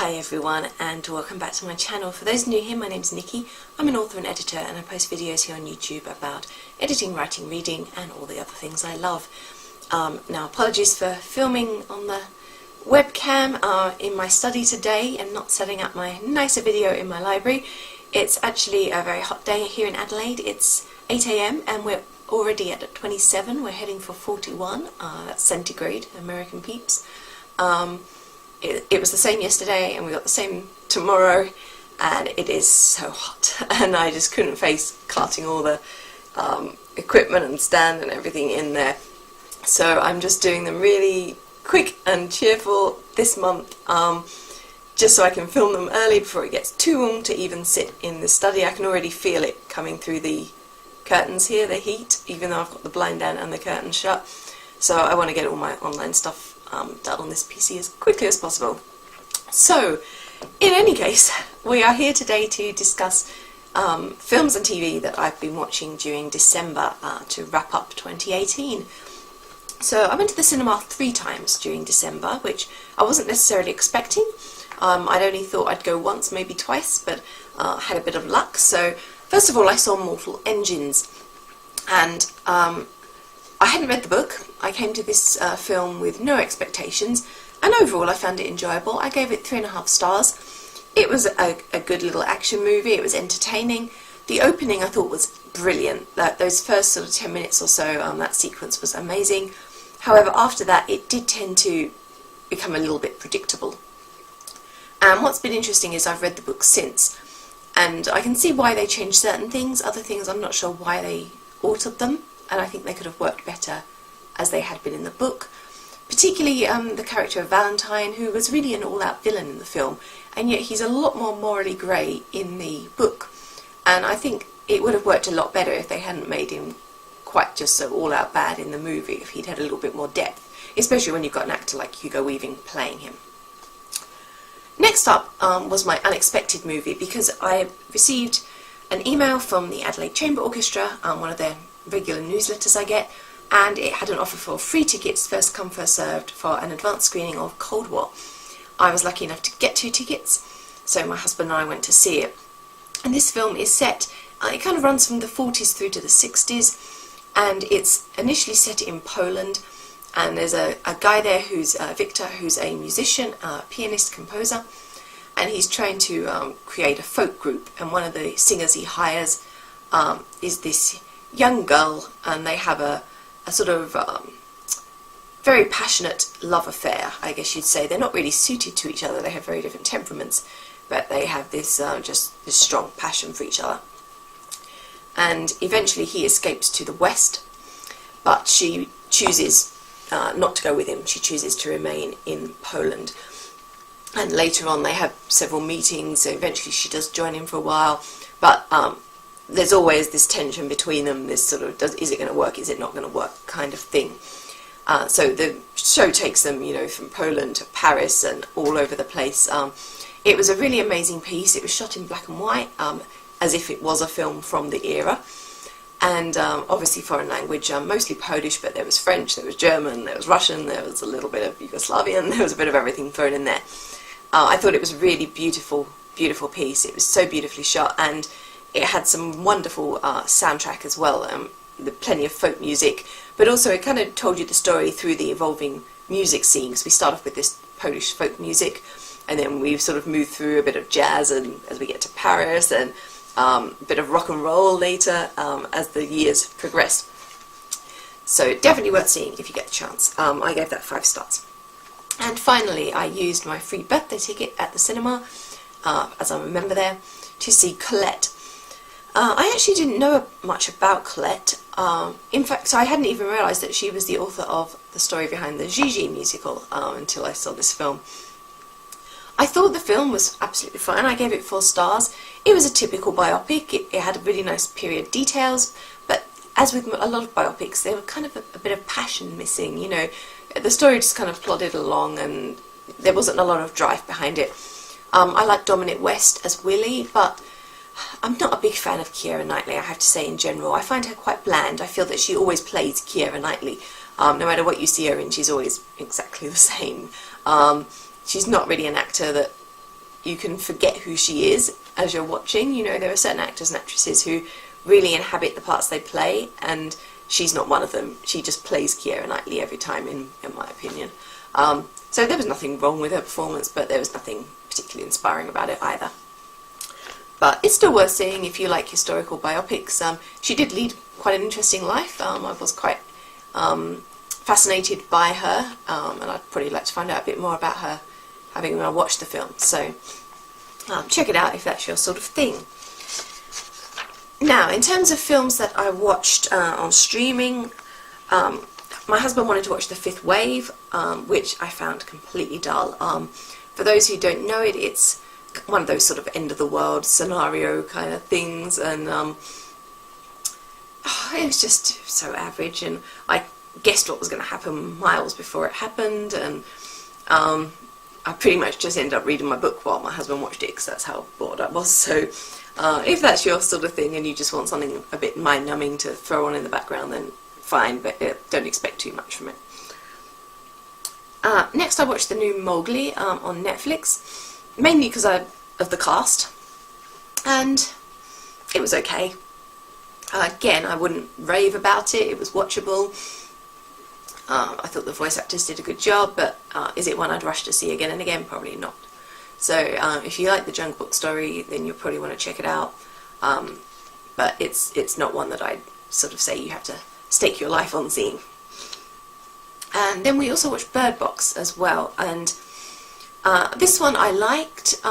Hi everyone, and welcome back to my channel. For those new here, my name is Nikki. I'm an author and editor, and I post videos here on YouTube about editing, writing, reading and all the other things I love. Now apologies for filming on the webcam in my study today and not setting up my nicer video in my library. It's actually a very hot day here in Adelaide. It's 8 AM and we're already at 27. We're heading for 41, that's centigrade, American peeps. It was the same yesterday and we got the same tomorrow, and it is so hot and I just couldn't face carting all the equipment and stand and everything in there. So I'm just doing them really quick and cheerful this month, just so I can film them early before it gets too warm to even sit in the study. I can already feel it coming through the curtains here, the heat, even though I've got the blind down and the curtains shut. So I want to get all my online stuff done on this PC as quickly as possible. So, in any case, we are here today to discuss films and TV that I've been watching during December to wrap up 2018. So I went to the cinema 3 times during December, which I wasn't necessarily expecting. I'd only thought I'd go once, maybe twice, but had a bit of luck. So first of all, I saw Mortal Engines, and I hadn't read the book. I came to this film with no expectations, and overall I found it enjoyable. I gave it 3.5 stars. It was a good little action movie. It was entertaining. The opening I thought was brilliant. Those first sort of 10 minutes or so, that sequence was amazing. However, after that it did tend to become a little bit predictable. And what's been interesting is I've read the book since, and I can see why they changed certain things. Other things I'm not sure why they altered them, and I think they could have worked better as they had been in the book. Particularly the character of Valentine, who was really an all-out villain in the film, and yet he's a lot more morally grey in the book. And I think it would have worked a lot better if they hadn't made him quite just so all-out bad in the movie, if he'd had a little bit more depth, especially when you've got an actor like Hugo Weaving playing him. Next up was my unexpected movie, because I received an email from the Adelaide Chamber Orchestra, one of their regular newsletters I get, and it had an offer for free tickets, first come first served, for an advanced screening of Cold War. I was lucky enough to get 2 tickets, so my husband and I went to see it. And this film is set, it kind of runs from the 40s through to the 60s, and it's initially set in Poland, and there's a guy there who's Victor, who's a musician, pianist, composer, and he's trying to create a folk group, and one of the singers he hires is this young girl, and they have a sort of very passionate love affair, I guess you'd say. They're not really suited to each other, they have very different temperaments, but they have this just this strong passion for each other. And eventually he escapes to the west, but she chooses not to go with him. She chooses to remain in Poland. And later on they have several meetings, so eventually she does join him for a while, but there's always this tension between them, this sort of, is it going to work, is it not going to work kind of thing. So the show takes them, you know, from Poland to Paris and all over the place. It was a really amazing piece. It was shot in black and white, as if it was a film from the era. And obviously foreign language, mostly Polish, but there was French, there was German, there was Russian, there was a little bit of Yugoslavian, there was a bit of everything thrown in there. I thought it was a really beautiful, beautiful piece. It was so beautifully shot, and it had some wonderful soundtrack as well, plenty of folk music, but also it kind of told you the story through the evolving music scene, because we start off with this Polish folk music, and then we've sort of moved through a bit of jazz, and as we get to Paris, and a bit of rock and roll later as the years progress. So definitely worth seeing if you get the chance. I gave that 5 stars. And finally, I used my free birthday ticket at the cinema, as I'm a member there, to see Colette. I actually didn't know much about Colette. In fact, I hadn't even realised that she was the author of the story behind the Gigi musical until I saw this film. I thought the film was absolutely fine. I gave it 4 stars. It was a typical biopic. It had really nice period details, but as with a lot of biopics, there were kind of a bit of passion missing, you know. The story just kind of plodded along and there wasn't a lot of drive behind it. I like Dominic West as Willie, but I'm not a big fan of Keira Knightley, I have to say, in general. I find her quite bland. I feel that she always plays Keira Knightley. No matter what you see her in, she's always exactly the same. She's not really an actor that you can forget who she is as you're watching. You know, there are certain actors and actresses who really inhabit the parts they play, and she's not one of them. She just plays Keira Knightley every time, in my opinion. So there was nothing wrong with her performance, but there was nothing particularly inspiring about it either. But it's still worth seeing if you like historical biopics. She did lead quite an interesting life. I was quite fascinated by her, and I'd probably like to find out a bit more about her having watched the film. So check it out if that's your sort of thing. Now, in terms of films that I watched on streaming, my husband wanted to watch The Fifth Wave, which I found completely dull. For those who don't know it, it's one of those sort of end-of-the-world scenario kind of things, and it was just so average, and I guessed what was going to happen miles before it happened, and I pretty much just ended up reading my book while my husband watched it, because that's how bored I was. So if that's your sort of thing and you just want something a bit mind-numbing to throw on in the background, then fine, but don't expect too much from it. Next I watched the new Mowgli on Netflix, mainly because of the cast, and it was okay. Again, I wouldn't rave about it. It was watchable. I thought the voice actors did a good job, but is it one I'd rush to see again and again? Probably not. So if you like the Jungle Book story, then you'll probably want to check it out. But it's not one that I'd sort of say you have to stake your life on seeing. And then we also watched Bird Box as well, and this one I liked.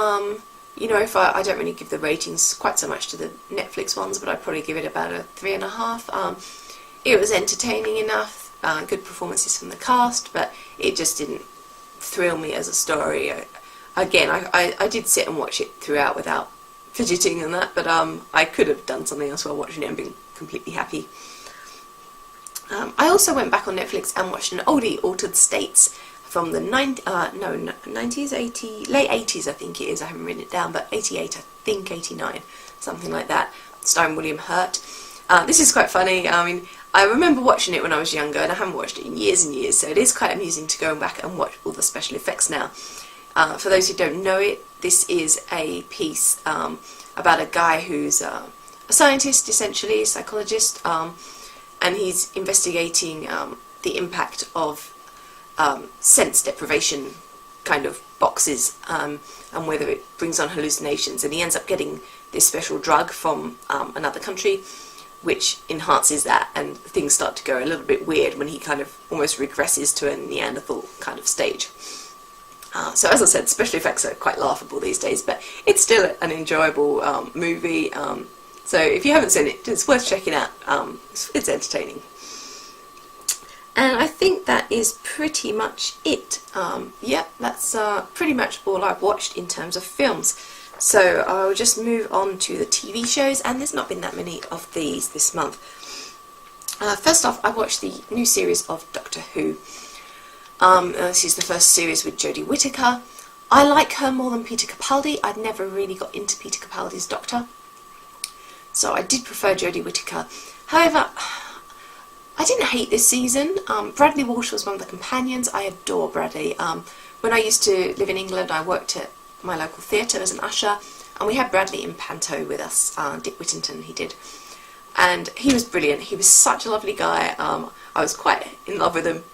You know, if I don't really give the ratings quite so much to the Netflix ones, but I'd probably give it about a 3.5. It was entertaining enough, good performances from the cast, but it just didn't thrill me as a story. Again, I did sit and watch it throughout without fidgeting and that, but I could have done something else while watching it and been completely happy. I also went back on Netflix and watched an oldie, Altered States, from the 90s, late 80s I think it is, I haven't written it down, but 88, I think 89, something like that, starring William Hurt. This is quite funny. I mean, I remember watching it when I was younger, and I haven't watched it in years and years, so it is quite amusing to go back and watch all the special effects now. For those who don't know it, this is a piece about a guy who's a scientist, essentially, a psychologist, and he's investigating the impact of sense deprivation kind of boxes, and whether it brings on hallucinations, and he ends up getting this special drug from another country which enhances that, and things start to go a little bit weird when he kind of almost regresses to a Neanderthal kind of stage. So as I said, special effects are quite laughable these days, but it's still an enjoyable movie, so if you haven't seen it, it's worth checking out. It's entertaining. And I think that is pretty much it. Yep, that's pretty much all I've watched in terms of films. So I'll just move on to the TV shows, and there's not been that many of these this month. First off, I watched the new series of Doctor Who. This is the first series with Jodie Whittaker. I like her more than Peter Capaldi. I'd never really got into Peter Capaldi's Doctor, so I did prefer Jodie Whittaker. However, I didn't hate this season. Bradley Walsh was one of the companions. I adore Bradley. When I used to live in England, I worked at my local theatre as an usher, and we had Bradley in Panto with us. Dick Whittington, he did. And he was brilliant. He was such a lovely guy. I was quite in love with him.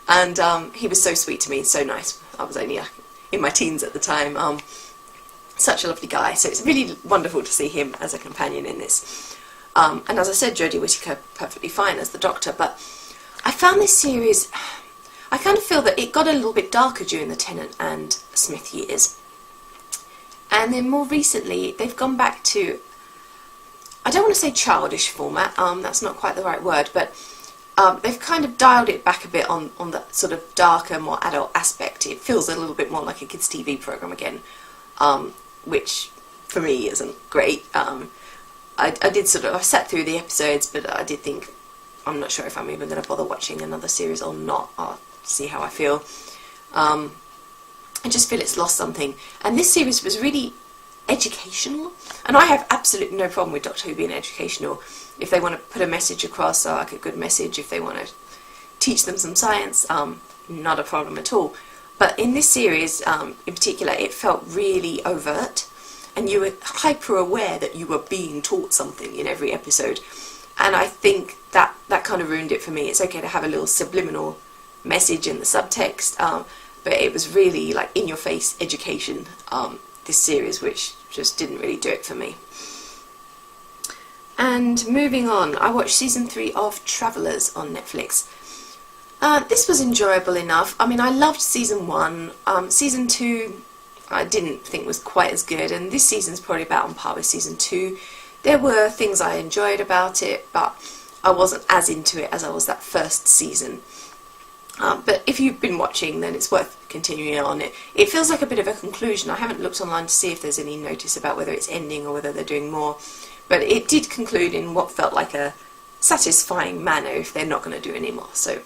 And he was so sweet to me, so nice. I was only in my teens at the time. Such a lovely guy. So it's really wonderful to see him as a companion in this. And as I said, Jodie Whittaker perfectly fine as the Doctor, but I found this series, I kind of feel that it got a little bit darker during the Tennant and Smith years. And then more recently, they've gone back to, I don't want to say childish format, that's not quite the right word, but they've kind of dialed it back a bit on the sort of darker, more adult aspect. It feels a little bit more like a kids' TV programme again, which for me isn't great. I sat through the episodes, but I did think, I'm not sure if I'm even going to bother watching another series or not. I'll see how I feel. I just feel it's lost something. And this series was really educational, and I have absolutely no problem with Doctor Who being educational. If they want to put a message across, like a good message, if they want to teach them some science, not a problem at all. But in this series in particular, it felt really overt, and you were hyper aware that you were being taught something in every episode. And I think that kind of ruined it for me. It's okay to have a little subliminal message in the subtext, but it was really like in your face education, this series, which just didn't really do it for me. And moving on, I watched season 3 of Travellers on Netflix. This was enjoyable enough. I mean, I loved season 1. Season 2 I didn't think was quite as good, and this season's probably about on par with season 2. There were things I enjoyed about it, but I wasn't as into it as I was that first season. But if you've been watching, then it's worth continuing on. It feels like a bit of a conclusion. I haven't looked online to see if there's any notice about whether it's ending or whether they're doing more. But it did conclude in what felt like a satisfying manner if they're not going to do any more. So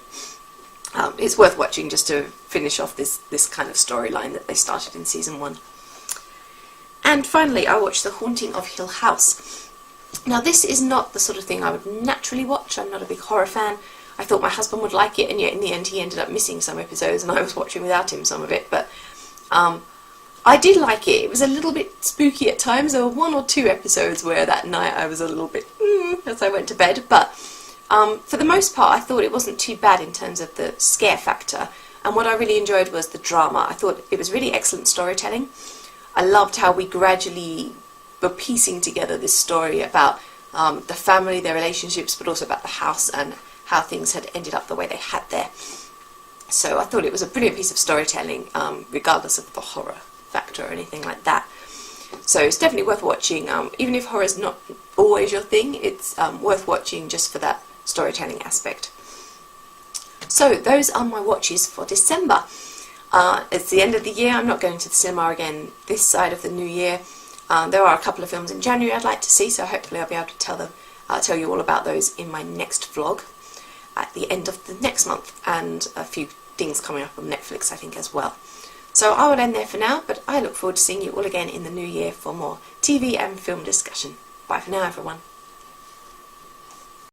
it's worth watching just to finish off this kind of storyline that they started in season 1. And finally, I watched The Haunting of Hill House. Now, this is not the sort of thing I would naturally watch. I'm not a big horror fan. I thought my husband would like it, and yet in the end he ended up missing some episodes, and I was watching without him some of it. But I did like it. It was a little bit spooky at times. There were 1 or 2 episodes where that night I was a little bit as I went to bed. But for the most part, I thought it wasn't too bad in terms of the scare factor. And what I really enjoyed was the drama. I thought it was really excellent storytelling. I loved how we gradually were piecing together this story about the family, their relationships, but also about the house and how things had ended up the way they had there. So I thought it was a brilliant piece of storytelling, regardless of the horror factor or anything like that. So it's definitely worth watching. Even if horror's not always your thing, it's worth watching just for that storytelling aspect. So those are my watches for December. It's the end of the year. I'm not going to the cinema again this side of the new year. There are a couple of films in January I'd like to see, so hopefully I'll be able to tell you all about those in my next vlog at the end of the next month, and a few things coming up on Netflix I think as well. So I will end there for now, but I look forward to seeing you all again in the new year for more TV and film discussion. Bye for now, everyone.